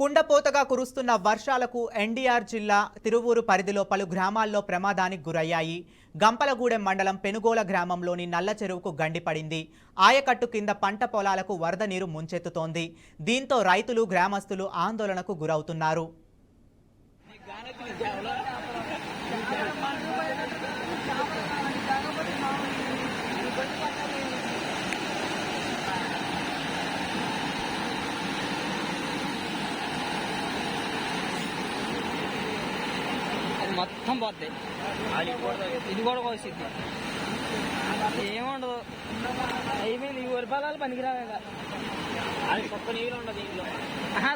కుండపోతగా కురుస్తున్న వర్షాలకు ఎన్టీఆర్ జిల్లా తిరువూరు పరిధిలో పలు గ్రామాల్లో ప్రమాదానికి గురయ్యాయి. గంపలగూడెం మండలం పెనుగోల గ్రామంలోని నల్ల చెరువుకు గండిపడింది. ఆయకట్టు కింద పంట పొలాలకు వరద నీరు ముంచెత్తుతోంది. దీంతో రైతులు గ్రామస్తులు ఆందోళనకు గురవుతున్నారు. మొత్తం పోతాయి. ఇది కూడా కోసిద్ది, ఏముండదు. అయిపోయింది. ఈ వరిపాలాలు పనికిరావే. సొక్క నీళ్ళు ఉండదు ఇంట్లో.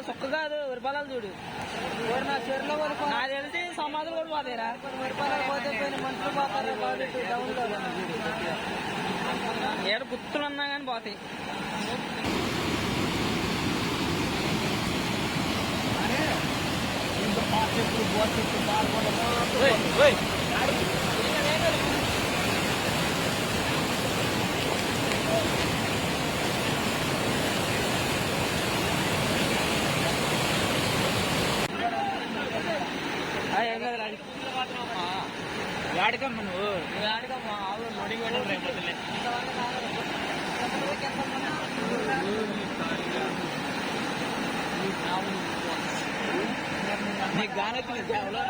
సొక్క కాదు, వరిపాలాలు చూడు. నాకు తెలిసి సమాధులు కూడా పోతాయిరా. వరిపాలాలు పోతే మనుషులు పోతారు. ఏడ గుర్తులు ఉన్నా కానీ పోతాయి. ఆడికమ్మ నువ్వు ఆడికమ్మ ఆవులు లోడింగ్ పెట్టండి. నీకు గానెత్తిన సేవలో